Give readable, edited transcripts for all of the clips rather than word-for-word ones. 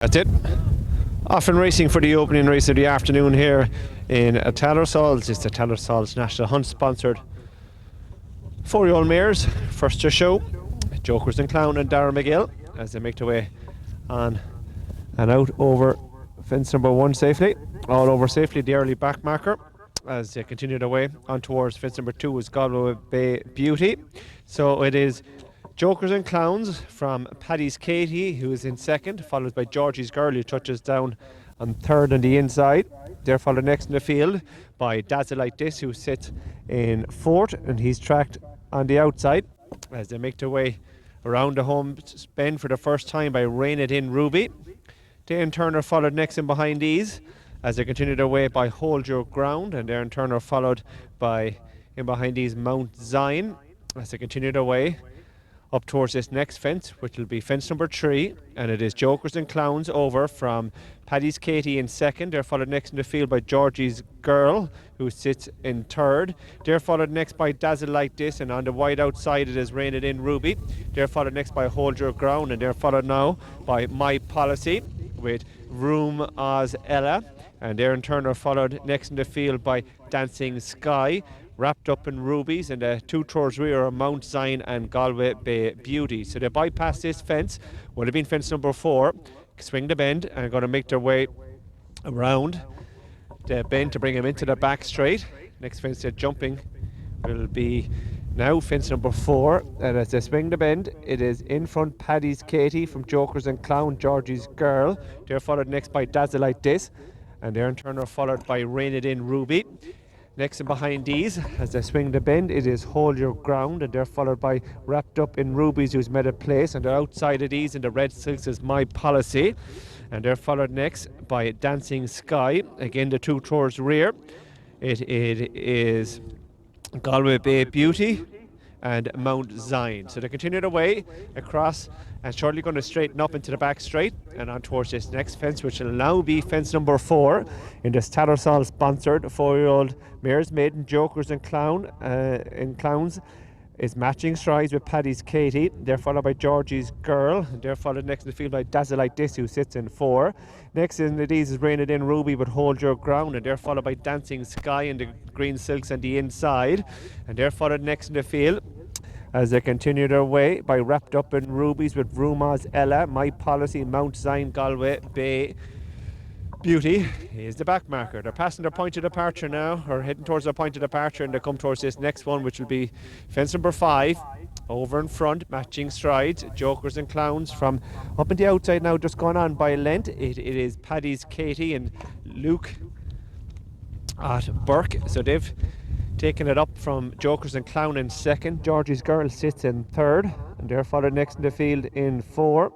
That's it. Off and racing for the opening race of the afternoon here in Tattersalls. It's the Tattersalls National Hunt sponsored 4-year-old mares. First to show, Jokers and Clown and Darragh McGill as they make their way on and out over fence number 1 safely. All over safely, the early back marker as they continue their way on towards fence number 2 is Galway Bay Beauty. So it is Jokers and Clowns from Paddy's Katie, who is in second, followed by Georgie's Girl, who touches down on third on the inside. They're followed next in the field by Dazzle Like This, who sits in fourth, and he's tracked on the outside as they make their way around the home bend for the first time by Rain It In Ruby. Dan Turner followed next in behind these as they continue their way by Hold Your Ground, and Darren Turner followed by in behind these Mount Zion as they continue their way up towards this next fence, which will be fence number 3, and it is Jokers and Clowns over from Paddy's Katie in second. They're followed next in the field by Georgie's Girl, who sits in third. They're followed next by Dazzle Like This, and on the wide outside it is Rain It In Ruby. They're followed next by Hold Your Ground, and they're followed now by My Policy with Room Oz Ella, and Darren Turner followed next in the field by Dancing Sky, wrapped up in rubies, and the two tours rear are Mount Zion and Galway Bay Beauty. So they bypass this fence, would have been fence number 4, swing the bend, and are going to make their way around the bend to bring them into the back straight. Next fence they're jumping will be now fence number 4, and as they swing the bend, it is in front Paddy's Katie from Jokers and Clown, Georgie's Girl. They're followed next by Dazzle Like This, and Darren Turner followed by Rain It In Ruby. Next and behind these, as they swing the bend, it is Hold Your Ground, and they're followed by Wrapped Up in Rubies, who's made a place, and they're outside of these in the red silks is My Policy, and they're followed next by Dancing Sky. Again, the two tours rear, it is Galway Bay Beauty and Mount Zion. So they continue their way across and shortly going to straighten up into the back straight and on towards this next fence, which will now be fence number 4 in this Tattersalls sponsored 4-year-old mares, Maiden, Jokers and Clowns is matching strides with Paddy's Katie. They're followed by Georgie's Girl, and they're followed next in the field by Dazzle Like This, who sits in 4. Next in these is Rain It In Ruby with Hold Your Ground, and they're followed by Dancing Sky and the green silks on the inside, and they're followed next in the field as they continue their way by Wrapped Up in Rubies with Rumors Ella, My Policy, Mount Zion, Galway Bay Beauty is the back marker. They're passing their point of departure now, or heading towards their point of departure, and they come towards this next one, which will be fence number 5. Over in front, matching strides, Jokers and Clowns from up on the outside now, just gone on by a length. It is Paddy's Katie and Luke at Burke. So they've taken it up from Jokers and Clown in second. Georgie's Girl sits in third, and they're followed next in the field in 4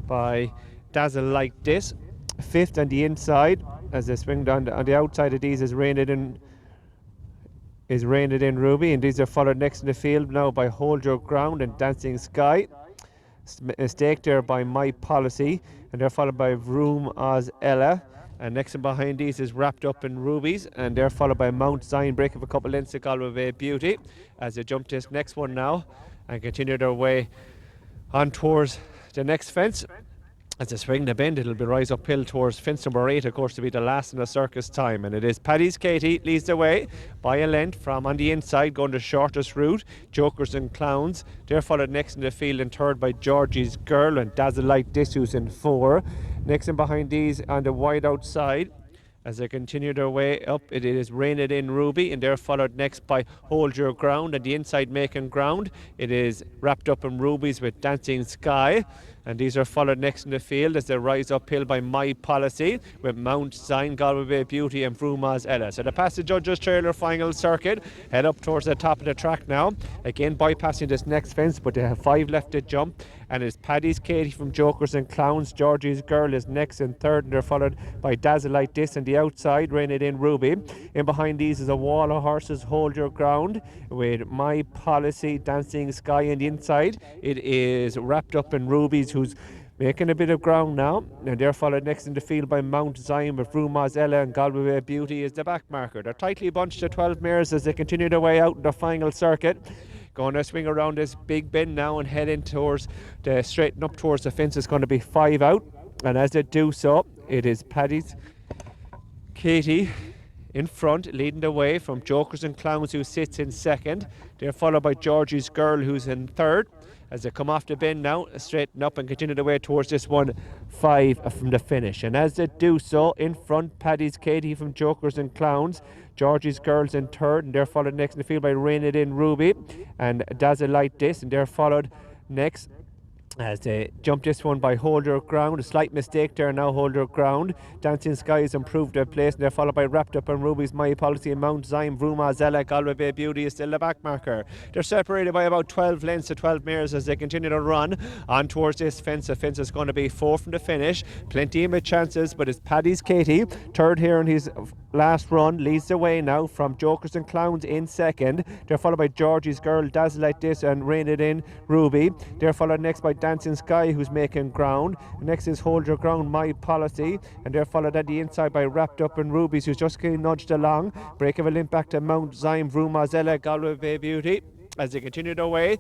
by Dazzle Like This. Fifth on the inside as they swing down on the outside of these is Rain It In Ruby, and these are followed next in the field now by Hold Your Ground and Dancing Sky. Staked there by My Policy, and they're followed by Room Oz Ella, and next and behind these is Wrapped Up in Rubies, and they're followed by Mount Zion, break of a couple lengths to Galway Bay Beauty as they jump this next one now and continue their way on towards the next fence. As they swing the bend, it'll be rise uphill towards fence number 8, of course, to be the last in the circus time. And it is Paddy's Katie leads the way by a length from on the inside, going the shortest route. Jokers and Clowns, they're followed next in the field in third by Georgie's Girl and Dazzle Like This, who's in 4. Next and behind these on the wide outside, as they continue their way up, it is Rain It In Ruby, and they're followed next by Hold Your Ground, and the inside making ground, it is Wrapped Up in Rubies with Dancing Sky, and these are followed next in the field as they rise uphill by My Policy with Mount Zion, Galway Bay Beauty and Vrumaz Ella. So they pass the judges' trailer final circuit, head up towards the top of the track now, again bypassing this next fence, but they have 5 left to jump, and it's Paddy's Katie from Jokers and Clowns. Georgie's Girl is next in third, and they're followed by Dazzle Like This, and the outside Rain It In Ruby. In behind these is a wall of horses, Hold Your Ground with My Policy, Dancing Sky, and the inside it is Wrapped Up in Rubies, who's making a bit of ground now, and they're followed next in the field by Mount Zion with Rumors Ella, and Galway Bay Beauty is the back marker. They're tightly bunched to 12 mares as they continue their way out in the final circuit. Going to swing around this big bend now and head in towards the straighten up towards the fence. Is going to be 5 out. And as they do so, it is Paddy's Katie in front, leading the way from Jokers and Clowns, who sits in second. They're followed by Georgie's Girl, who's in third. As they come off the bend now, straighten up and continue the way towards this 1-5 from the finish. And as they do so, in front, Paddy's Katie from Jokers and Clowns. Georgie's Girls in third, and they're followed next in the field by Rain It In Ruby and Dazzle Like This, and they're followed next as they jump this one by Hold Your Ground. A slight mistake there now, Hold Your Ground. Dancing Skies improved their place, and they're followed by Wrapped Up in Ruby's My Policy and Mount Zion. Vruma Zella, Galway Bay Beauty is still the back marker. They're separated by about 12 lengths to 12 mares as they continue to run on towards this fence. The fence is going to be 4 from the finish. Plenty of chances, but it's Paddy's Katie, third here in his last run, leads the way now from Jokers and Clowns in second. They're followed by Georgie's Girl, Dazzle Like This and Rain It In Ruby. They're followed next by Dancing Sky, who's making ground. Next is Hold Your Ground, My Policy, and they're followed at the inside by Wrapped Up in Rubies, who's just getting nudged along. Break of a limp back to Mount Zion, Vruma Zella, Galway Bay Beauty as they continue their way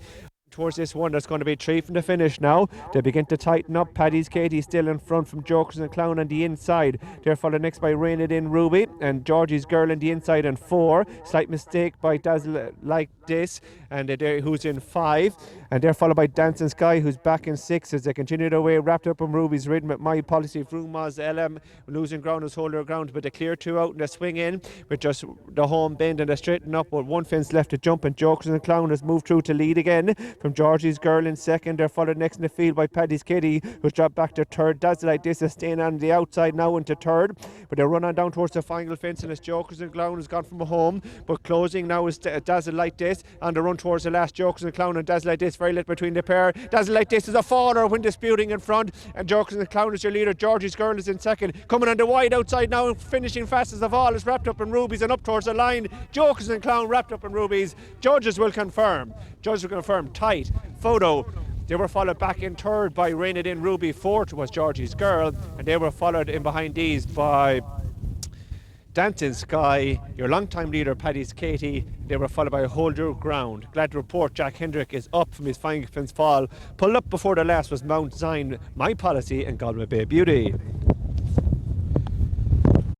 towards this one. That's going to be 3 from the finish now. They begin to tighten up. Paddy's Katie still in front from Jokers and Clown on the inside. They're followed next by Rain It In Ruby and Georgie's Girl on the inside and 4. Slight mistake by Dazzle Like This, and who's in 5. And they're followed by Dancing Sky, who's back in 6 as they continue their way. Wrapped Up in Ruby's ridden with My Policy. Fruma's LM losing ground as Hold Their Ground, but they clear 2 out and they swing in with just the home bend and they straighten up with 1 fence left to jump, and Jokers and Clown has moved through to lead again from Georgie's Girl in second. They're followed next in the field by Paddy's Katie, who's dropped back to third. Dazzle Like This is staying on the outside now into third, but they run on down towards the final fence, and it's Jokers and Clown has gone from home, but closing now is Dazzle Like This on the run towards the last. Jokers and Clown and Dazzle Like This very little between the pair. Dazzle Like This is a faller when disputing in front, and Jokers and Clown is your leader. Georgie's Girl is in second, coming on the wide outside now, finishing fastest of all is Wrapped Up in Rubies, and up towards the line Jokers and Clown, Wrapped Up in Rubies. Judges will confirm tight photo. They were followed back in third by Rain It In Ruby. Fourth was Georgie's Girl, and they were followed in behind these by Dancing Sky, your long-time leader Paddy's Katie. They were followed by Hold Your Ground. Glad to report Jack Hendrick is up from his final fence fall. Pulled up before the last was Mount Zion, My Policy and Galway Bay Beauty.